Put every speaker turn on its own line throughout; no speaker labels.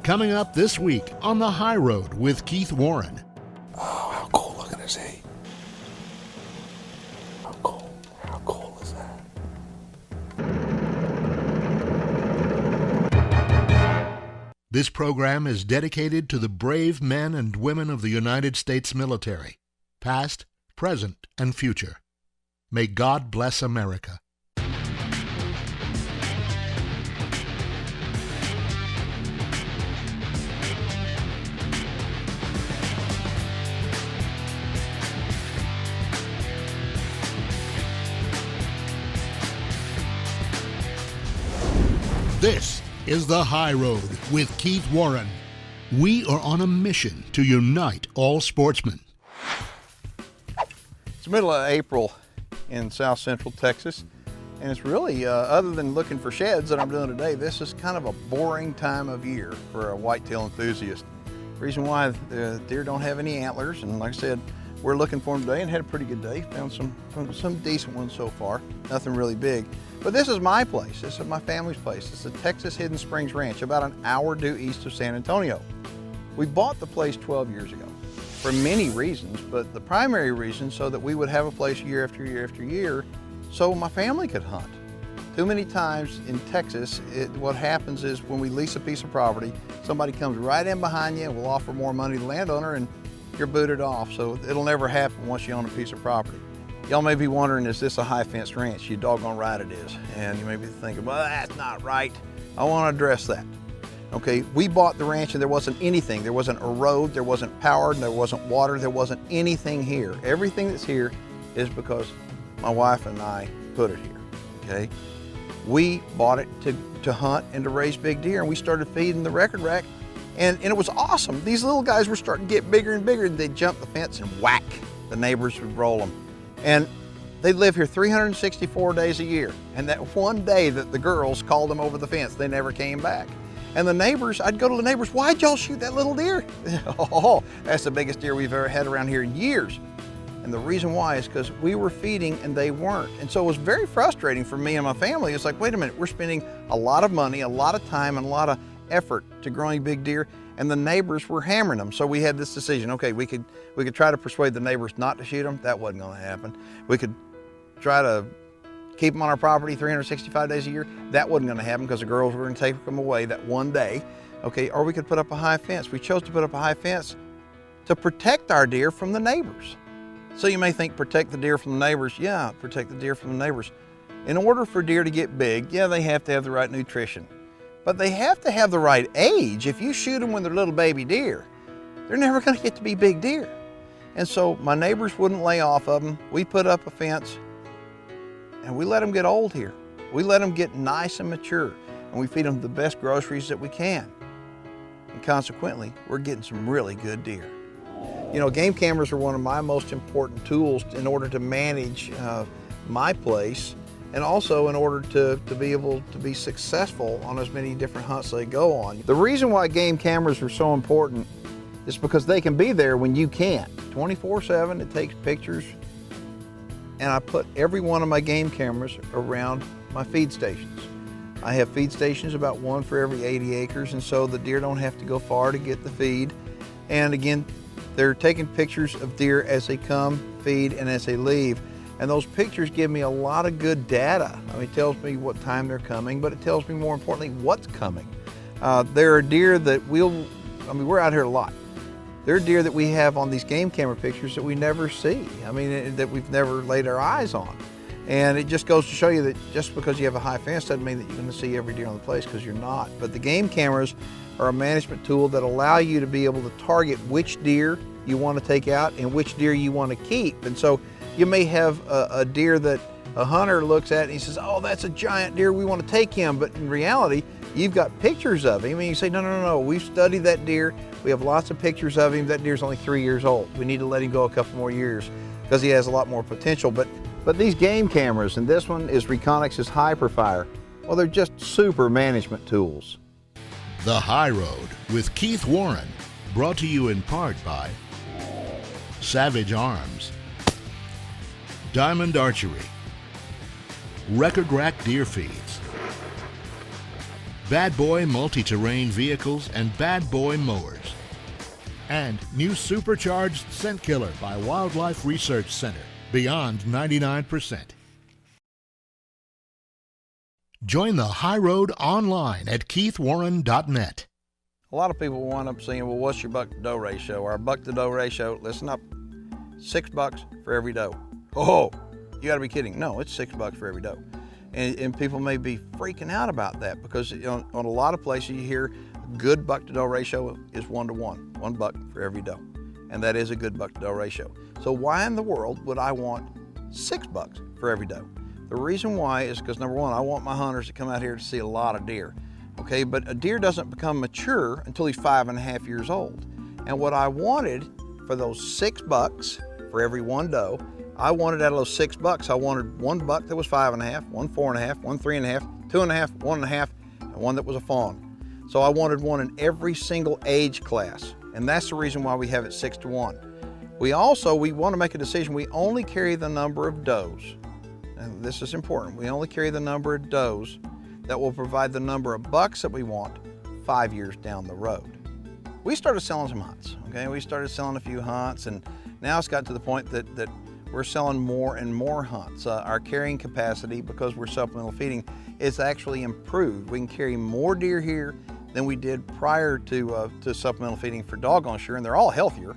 Coming up this week on The High Road with Keith Warren.
Oh, how cool looking is he? How cool is that?
This program is dedicated to the brave men and women of the United States military, past, present, and future. May God bless America. This is The High Road with Keith Warren. We are on a mission to unite all sportsmen.
It's the middle of April in south central Texas, and it's really, other than looking for sheds that I'm doing today, this is kind of a boring time of year for a whitetail enthusiast. The reason why the deer don't have any antlers, and like I said, we're looking for them today and had a pretty good day. Found some decent ones so far, nothing really big. But this is my place, this is my family's place. It's the Texas Hidden Springs Ranch, about an hour due east of San Antonio. We bought the place 12 years ago for many reasons, but the primary reason so that we would have a place year after year after year so my family could hunt. Too many times in Texas, what happens is when we lease a piece of property, somebody comes right in behind you and will offer more money to the landowner and you're booted off. So it'll never happen once you own a piece of property. Y'all may be wondering, is this a high fence ranch? You doggone right it is. And you may be thinking, well, that's not right. I want to address that. Okay, we bought the ranch and there wasn't anything. There wasn't a road, there wasn't power, there wasn't water, there wasn't anything here. Everything that's here is because my wife and I put it here, okay? We bought it to hunt and to raise big deer, and we started feeding the record rack, and it was awesome. These little guys were starting to get bigger and bigger, and they'd jump the fence and whack. The neighbors would roll them. And they live here 364 days a year. And that one day that the girls called them over the fence, they never came back. And the neighbors, I'd go to the neighbors, why'd y'all shoot that little deer? Oh, that's the biggest deer we've ever had around here in years. And the reason why is because we were feeding and they weren't. And so it was very frustrating for me and my family. It's like, wait a minute, we're spending a lot of money, a lot of time, and a lot of effort to growing big deer, and the neighbors were hammering them. So we had this decision, okay, we could try to persuade the neighbors not to shoot them. That wasn't gonna happen. We could try to keep them on our property 365 days a year. That wasn't gonna happen because the girls were gonna take them away that one day. Okay, or we could put up a high fence. We chose to put up a high fence to protect our deer from the neighbors. So you may think, protect the deer from the neighbors. Yeah, protect the deer from the neighbors. In order for deer to get big, yeah, they have to have the right nutrition. But they have to have the right age. If you shoot them when they're little baby deer, they're never gonna get to be big deer. And so my neighbors wouldn't lay off of them. We put up a fence and we let them get old here. We let them get nice and mature, and we feed them the best groceries that we can. And consequently, we're getting some really good deer. You know, game cameras are one of my most important tools in order to manage my place, and also in order to be able to be successful on as many different hunts they go on. The reason why game cameras are so important is because they can be there when you can't. 24/7, it takes pictures, and I put every one of my game cameras around my feed stations. I have feed stations, about one for every 80 acres, and so the deer don't have to go far to get the feed. And again, they're taking pictures of deer as they come, feed, and as they leave. And those pictures give me a lot of good data. I mean, it tells me what time they're coming, but it tells me more importantly what's coming. There are deer that we're out here a lot. There are deer that we have on these game camera pictures that we never see. I mean, that we've never laid our eyes on. And it just goes to show you that just because you have a high fence doesn't mean that you're gonna see every deer on the place, because you're not. But the game cameras are a management tool that allow you to be able to target which deer you want to take out and which deer you want to keep. And so you may have a deer that a hunter looks at and he says, oh, that's a giant deer, we want to take him. But in reality, you've got pictures of him, and you say, no, we've studied that deer, we have lots of pictures of him, that deer's only 3 years old. We need to let him go a couple more years because he has a lot more potential. But these game cameras, and this one is Reconyx's Hyperfire, well, they're just super management tools.
The High Road with Keith Warren, brought to you in part by Savage Arms, Diamond Archery, Record Rack Deer Feeds, bad boy multi-terrain vehicles, and bad boy mowers. And new supercharged scent killer by Wildlife Research Center, beyond 99%. Join the high road online at keithwarren.net.
A lot of people wind up saying, well, what's your buck-to-doe ratio? Our buck-to-doe ratio, listen up, $6 for every doe. Oh, you gotta be kidding. No, it's $6 for every doe. And people may be freaking out about that because on a lot of places you hear good buck-to-doe ratio is 1-to-1, $1 for every doe. And that is a good buck-to-doe ratio. So why in the world would I want $6 for every doe? The reason why is because, number one, I want my hunters to come out here to see a lot of deer. Okay, but a deer doesn't become mature until he's 5.5 years old. And what I wanted for those $6 for every one doe, I wanted out of those $6, I wanted one buck that was 5.5, one 4.5, one 3.5, 2.5, 1.5, and one that was a fawn. So I wanted one in every single age class. And that's the reason why we have it 6-to-1. We want to make a decision. We only carry the number of does. And this is important. We only carry the number of does that will provide the number of bucks that we want 5 years down the road. We started selling some hunts, okay? We started selling a few hunts, and now it's got to the point that we're selling more and more hunts. Our carrying capacity, because we're supplemental feeding, is actually improved. We can carry more deer here than we did prior to supplemental feeding for doggone sure, and they're all healthier.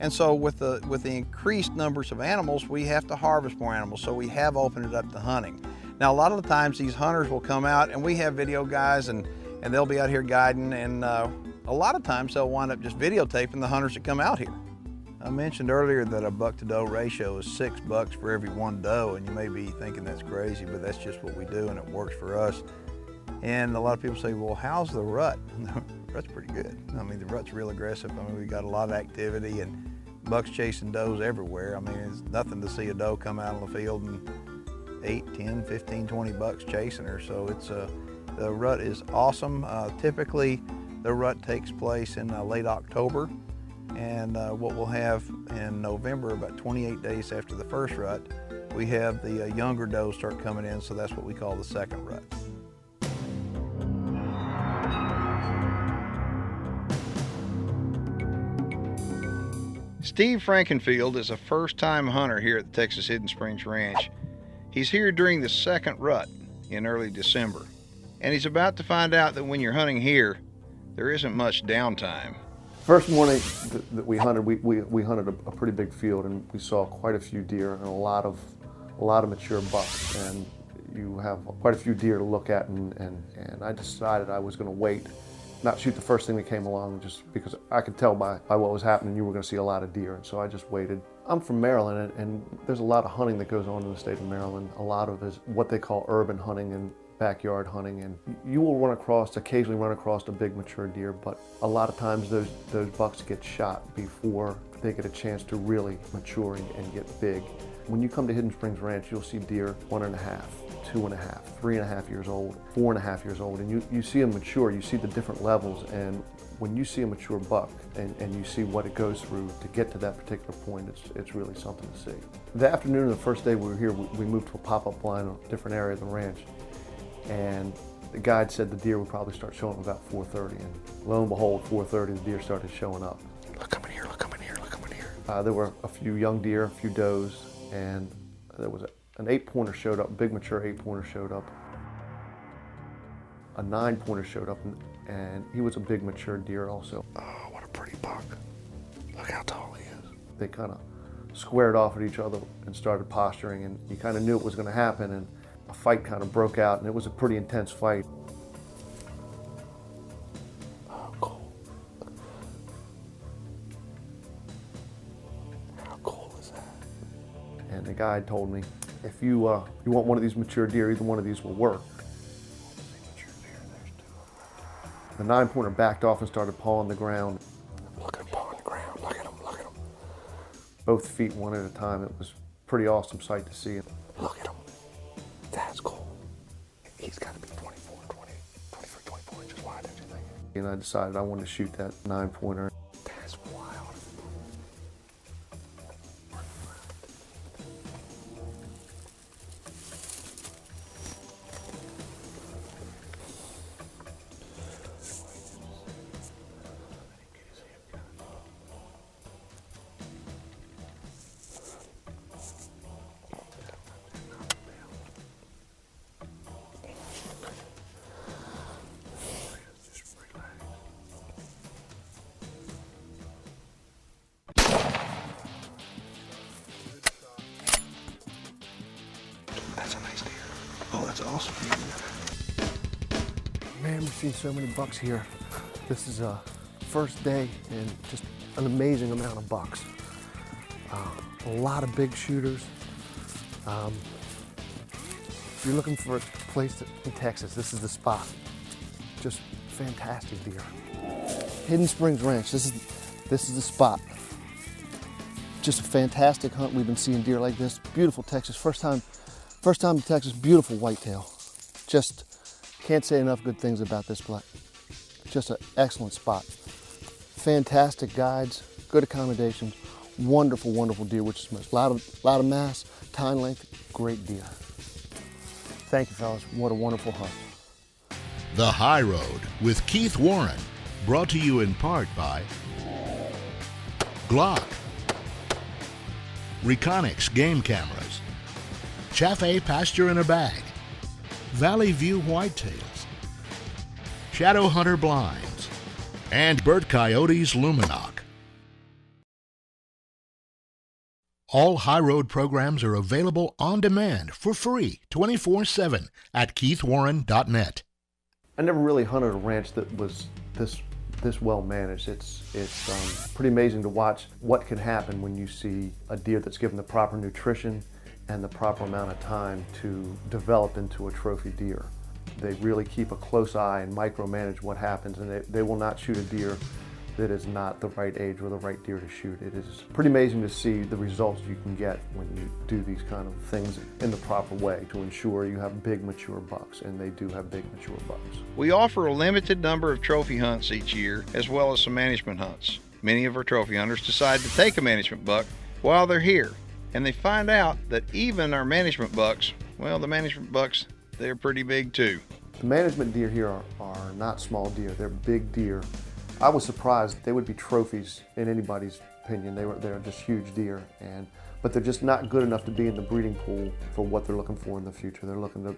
And so with the increased numbers of animals, we have to harvest more animals, so we have opened it up to hunting. Now, a lot of the times these hunters will come out, and we have video guys, and they'll be out here guiding, and a lot of times they'll wind up just videotaping the hunters that come out here. I mentioned earlier that a buck-to-doe ratio is $6 for every one doe, and you may be thinking that's crazy, but that's just what we do, and it works for us. And a lot of people say, well, how's the rut? The rut's pretty good. I mean, the rut's real aggressive. I mean, we got a lot of activity, and bucks chasing does everywhere. I mean, it's nothing to see a doe come out on the field and 8, 10, 15, 20 bucks chasing her. So it's the rut is awesome. Typically, the rut takes place in late October, and what we'll have in November, about 28 days after the first rut, we have the younger does start coming in, so that's what we call the second rut. Steve Frankenfield is a first-time hunter here at the Texas Hidden Springs Ranch. He's here during the second rut in early December, and he's about to find out that when you're hunting here, there isn't much downtime.
First morning that we hunted, we hunted a pretty big field, and we saw quite a few deer and a lot of mature bucks, and you have quite a few deer to look at, and I decided I was going to wait, not shoot the first thing that came along, just because I could tell by what was happening you were going to see a lot of deer, and so I just waited. I'm from Maryland, and there's a lot of hunting that goes on in the state of Maryland. A lot of it is what they call urban hunting and backyard hunting, and you will occasionally run across a big mature deer, but a lot of times those bucks get shot before they get a chance to really mature and get big. When you come to Hidden Springs Ranch, you'll see deer 1.5, 2.5, 3.5 years old, 4.5 years old, and you see them mature, you see the different levels, and when you see a mature buck and you see what it goes through to get to that particular point, it's really something to see. The afternoon of the first day we were here, we moved to a pop-up blind in a different area of the ranch, and the guide said the deer would probably start showing up about 4:30, and lo and behold, 4:30 the deer started showing up.
Look coming here, look coming here, look coming here.
There were a few young deer, a few does, and there was an 8-pointer showed up, a big mature 8-pointer showed up. A 9-pointer showed up, and he was a big mature deer also.
Oh, what a pretty buck. Look how tall he is.
They kind of squared off at each other and started posturing, and you kind of knew it was going to happen, and a fight kind of broke out, and it was a pretty intense fight.
Oh, cool. How cool is that?
And the guide told me, if you want one of these mature deer, either one of these will work. The 9-pointer backed off and started pawing the ground.
Look at him pawing the ground. Look at him, look at him.
Both feet one at a time. It was a pretty awesome sight to see.
Look at him. That's cool. He's got to be 24 inches wide, don't you think?
And I decided I wanted to shoot that 9-pointer.
That's wild.
awesome. Man, we've seen so many bucks here. This is a first day and just an amazing amount of bucks. A lot of big shooters. If you're looking for a place in Texas, this is the spot. Just fantastic deer. Hidden Springs Ranch, this is the spot. Just a fantastic hunt. We've been seeing deer like this. Beautiful Texas, first time in Texas, beautiful whitetail. Just can't say enough good things about this place. Just an excellent spot. Fantastic guides, good accommodations, wonderful, wonderful deer, which is most. A lot of mass, tine length, great deer. Thank you, fellas. What a wonderful hunt.
The High Road with Keith Warren, brought to you in part by Glock, Reconyx Game Cameras, Chaffhaye Pasture in a Bag, Valley View Whitetails, Shadow Hunter Blinds, and Burt Coyote's Luminoc. All High Road programs are available on demand for free 24/7 at keithwarren.net.
I never really hunted a ranch that was this well managed. It's pretty amazing to watch what can happen when you see a deer that's given the proper nutrition and the proper amount of time to develop into a trophy deer. They really keep a close eye and micromanage what happens, and they will not shoot a deer that is not the right age or the right deer to shoot. It is pretty amazing to see the results you can get when you do these kind of things in the proper way to ensure you have big mature bucks, and they do have big mature bucks.
We offer a limited number of trophy hunts each year, as well as some management hunts. Many of our trophy hunters decide to take a management buck while they're here, and they find out that even our management bucks, well, the management bucks, they're pretty big too.
The management deer here are not small deer, they're big deer. I was surprised they would be trophies in anybody's opinion. They're just huge deer, but they're just not good enough to be in the breeding pool for what they're looking for in the future. They're looking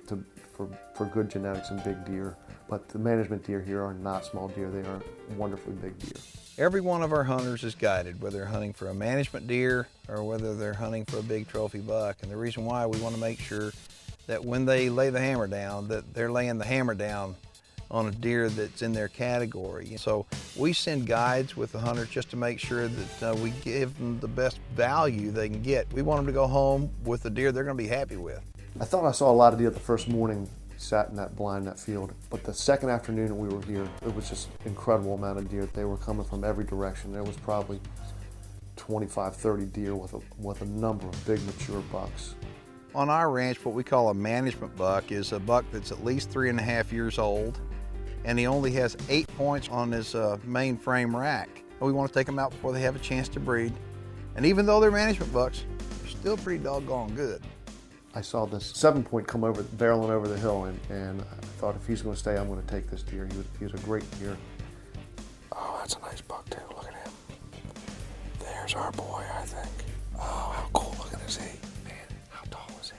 for good genetics and big deer, but the management deer here are not small deer. They are wonderfully big deer.
Every one of our hunters is guided, whether they're hunting for a management deer or whether they're hunting for a big trophy buck. And the reason why, we want to make sure that when they lay the hammer down, that they're laying the hammer down on a deer that's in their category. So we send guides with the hunters just to make sure that we give them the best value they can get. We want them to go home with a deer they're going to be happy with.
I thought I saw a lot of deer the first morning, sat in that blind, that field, but the second afternoon that we were here, it was just an incredible amount of deer. They were coming from every direction. There was probably 25, 30 deer with a number of big mature bucks.
On our ranch, what we call a management buck is a buck that's at least 3.5 years old, and he only has 8 points on his main frame rack. We want to take them out before they have a chance to breed. And even though they're management bucks, they're still pretty doggone good. I
saw this 7-point come over, barreling over the hill, and I thought, if he's going to stay, I'm going to take this deer. He was a great deer.
Oh, that's a nice buck too. Look at him. There's our boy, I think. Oh, how cool looking is he? Man, how tall is he?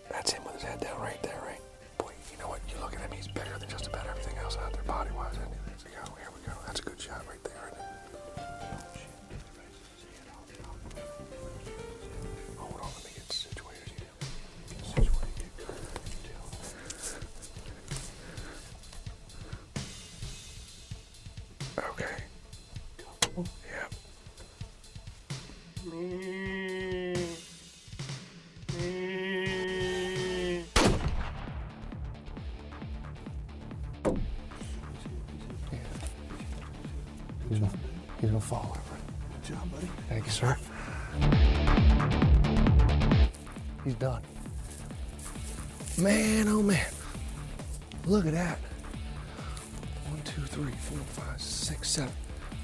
That's him with his head down right there, right? Boy, you know what? You look at him, he's bigger than just about everything else out there body-wise, isn't he? Here we go. That's a good shot right there, isn't it? Hold on, let me get situated here. Okay. Yep.
He's going to fall over.
Good job, buddy.
Thank you, sir. He's done. Man, oh man. Look at that. 1, 2, 3, 4, 5, 6, 7.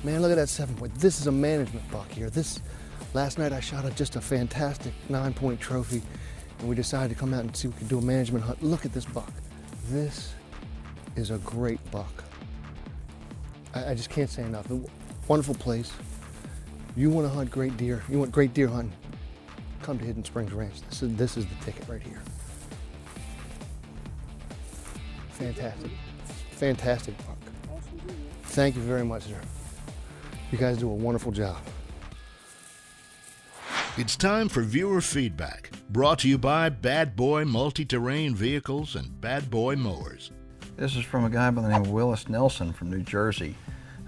Man, look at that 7-point. This is a management buck here. Last night I shot just a fantastic 9-point trophy, and we decided to come out and see if we could do a management hunt. Look at this buck. This is a great buck. I just can't say enough. Wonderful place. You want to hunt great deer, you want great deer hunting, come to Hidden Springs Ranch. This is the ticket right here. Fantastic. Fantastic buck. Thank you very much, sir. You guys do a wonderful job.
It's time for viewer feedback. Brought to you by Bad Boy Multi-Terrain Vehicles and Bad Boy Mowers.
This is from a guy by the name of Willis Nelson from New Jersey.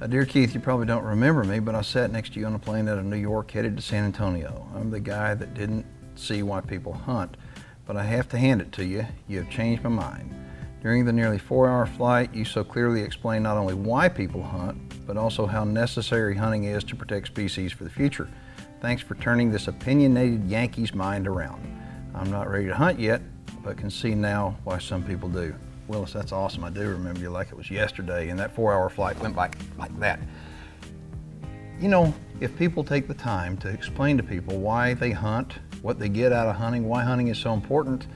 Dear Keith, you probably don't remember me, but I sat next to you on a plane out of New York headed to San Antonio. I'm the guy that didn't see why people hunt, but I have to hand it to you. You have changed my mind. During the nearly 4-hour flight, you so clearly explained not only why people hunt, but also how necessary hunting is to protect species for the future. Thanks for turning this opinionated Yankee's mind around. I'm not ready to hunt yet, but can see now why some people do. Willis, that's awesome. I do remember you like it was yesterday, and that 4-hour flight went by like that. You know, if people take the time to explain to people why they hunt, what they get out of hunting, why hunting is so important,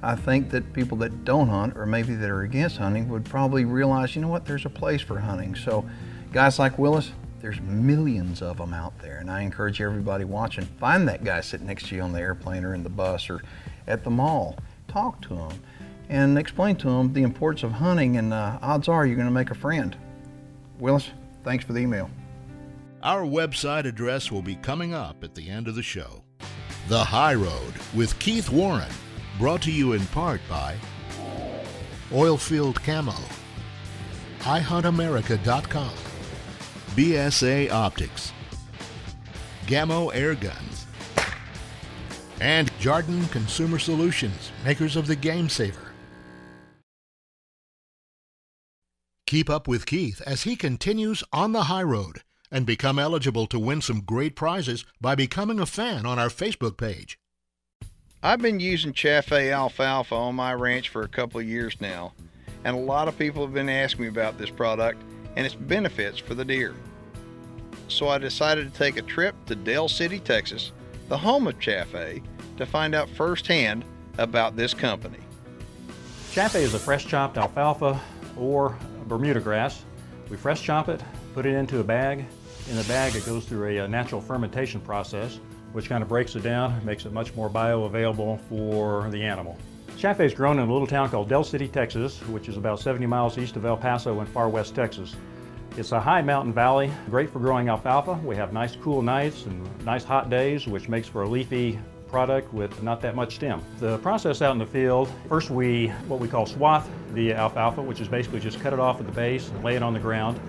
I think that people that don't hunt, or maybe that are against hunting, would probably realize, you know what, there's a place for hunting. So guys like Willis, there's millions of them out there, and I encourage everybody watching, find that guy sitting next to you on the airplane or in the bus or at the mall. Talk to him and explain to him the importance of hunting, and odds are you're going to make a friend. Willis, thanks for the email.
Our website address will be coming up at the end of the show. The High Road with Keith Warren, brought to you in part by Oilfield Camo, iHuntAmerica.com, BSA Optics, Gammo Air Guns, and Jardin Consumer Solutions, makers of the Game Saver. Keep up with Keith as he continues on the high road and become eligible to win some great prizes by becoming a fan on our Facebook page.
I've been using Chaffhaye Alfalfa on my ranch for a couple of years now, and a lot of people have been asking me about this product and its benefits for the deer. So I decided to take a trip to Dell City, Texas, the home of Chaffhaye, to find out firsthand about this company.
Chaffhaye is a fresh chopped alfalfa or Bermuda grass. We fresh chop it, put it into a bag. In the bag it goes through a natural fermentation process, which kind of breaks it down, makes it much more bioavailable for the animal. Chaffhaye is grown in a little town called Dell City, Texas, which is about 70 miles east of El Paso in far west Texas. It's a high mountain valley, great for growing alfalfa. We have nice cool nights and nice hot days, which makes for a leafy product with not that much stem. The process out in the field, first what we call swath the alfalfa, which is basically just cut it off at the base and lay it on the ground.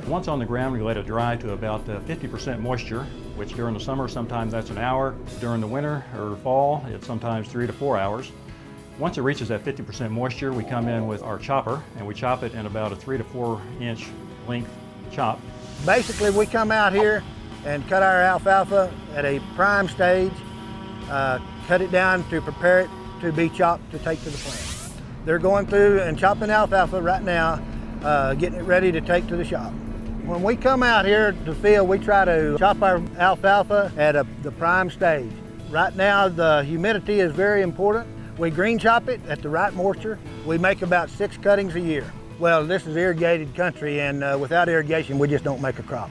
Once on the ground, we let it dry to about 50% moisture, which during the summer, sometimes that's an hour. During the winter or fall, it's sometimes 3 to 4 hours. Once it reaches that 50% moisture, we come in with our chopper and we chop it in about a 3 to 4 inch length chop.
Basically, we come out here and cut our alfalfa at a prime stage, cut it down to prepare it to be chopped to take to the plant. They're going through and chopping alfalfa right now, getting it ready to take to the shop. When we come out here to the field, we try to chop our alfalfa at the prime stage. Right now, the humidity is very important. We green chop it at the right moisture. We make about 6 cuttings a year. Well, this is irrigated country, and without irrigation, we just don't make a crop.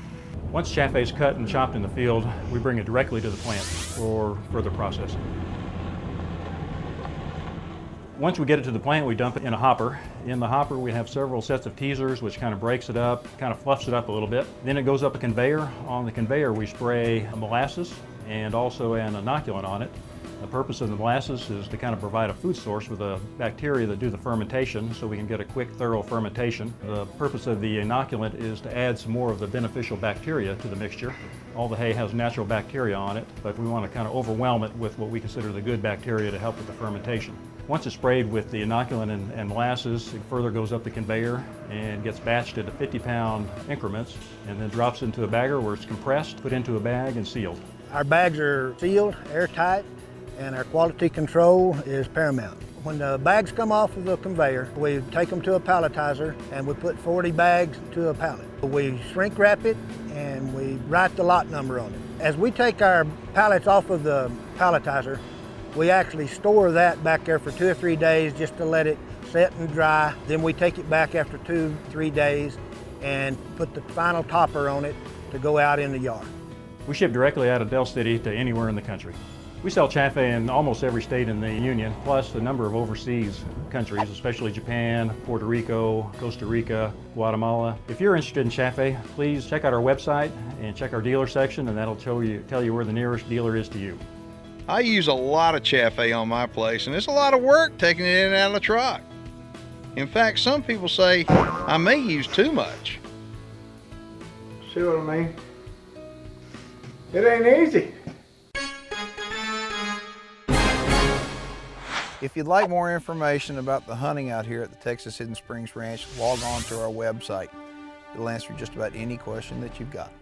Once Chaffhaye is cut and chopped in the field, we bring it directly to the plant for further processing. Once we get it to the plant, we dump it in a hopper. In the hopper, we have several sets of teasers, which kind of breaks it up, kind of fluffs it up a little bit. Then it goes up a conveyor. On the conveyor, we spray molasses and also an inoculant on it. The purpose of the molasses is to kind of provide a food source with the bacteria that do the fermentation, so we can get a quick, thorough fermentation. The purpose of the inoculant is to add some more of the beneficial bacteria to the mixture. All the hay has natural bacteria on it, but we want to kind of overwhelm it with what we consider the good bacteria to help with the fermentation. Once it's sprayed with the inoculant and molasses, it further goes up the conveyor and gets batched into 50-pound increments, and then drops into a bagger where it's compressed, put into a bag, and sealed.
Our bags are sealed, airtight, and our quality control is paramount. When the bags come off of the conveyor, we take them to a palletizer and we put 40 bags to a pallet. We shrink wrap it and we write the lot number on it. As we take our pallets off of the palletizer, we actually store that back there for 2 or 3 days just to let it set and dry. Then we take it back after 2 or 3 days and put the final topper on it to go out in the yard.
We ship directly out of Dell City to anywhere in the country. We sell Chaffhaye in almost every state in the Union, plus a number of overseas countries, especially Japan, Puerto Rico, Costa Rica, Guatemala. If you're interested in Chaffhaye, please check out our website and check our dealer section, and that'll tell you where the nearest dealer is to you.
I use a lot of Chaffhaye on my place, and it's a lot of work taking it in and out of the truck. In fact, some people say I may use too much.
See what I mean? It ain't easy.
If you'd like more information about the hunting out here at the Texas Hidden Springs Ranch, log on to our website. It'll answer just about any question that you've got.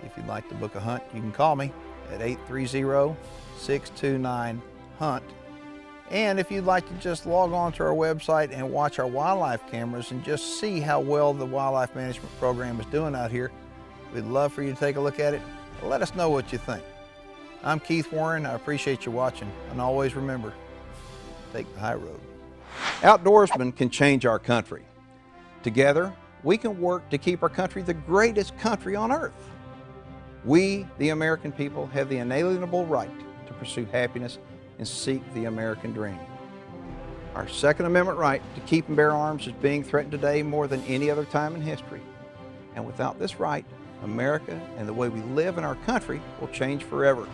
If you'd like to book a hunt, you can call me at 830-629-HUNT. And if you'd like to just log on to our website and watch our wildlife cameras and just see how well the wildlife management program is doing out here, we'd love for you to take a look at it. Let us know what you think. I'm Keith Warren. I appreciate you watching. And always remember, take the high road. Outdoorsmen can change our country. Together, we can work to keep our country the greatest country on earth. We, the American people, have the inalienable right to pursue happiness and seek the American dream. Our Second Amendment right to keep and bear arms is being threatened today more than any other time in history. And without this right, America and the way we live in our country will change forever.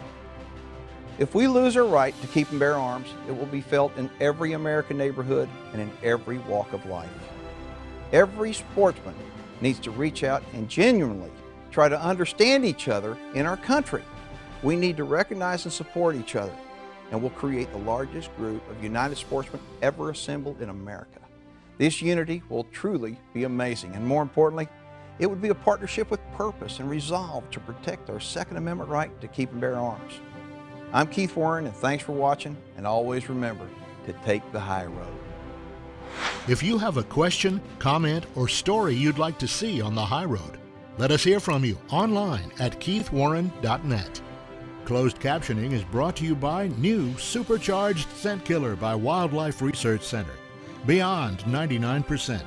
If we lose our right to keep and bear arms, it will be felt in every American neighborhood and in every walk of life. Every sportsman needs to reach out and genuinely try to understand each other in our country. We need to recognize and support each other, and we'll create the largest group of united sportsmen ever assembled in America. This unity will truly be amazing, and more importantly, it would be a partnership with purpose and resolve to protect our Second Amendment right to keep and bear arms. I'm Keith Warren, and thanks for watching, and always remember to take the high road.
If you have a question, comment, or story you'd like to see on the high road, let us hear from you online at keithwarren.net. Closed captioning is brought to you by new Supercharged Scent Killer by Wildlife Research Center. Beyond 99%.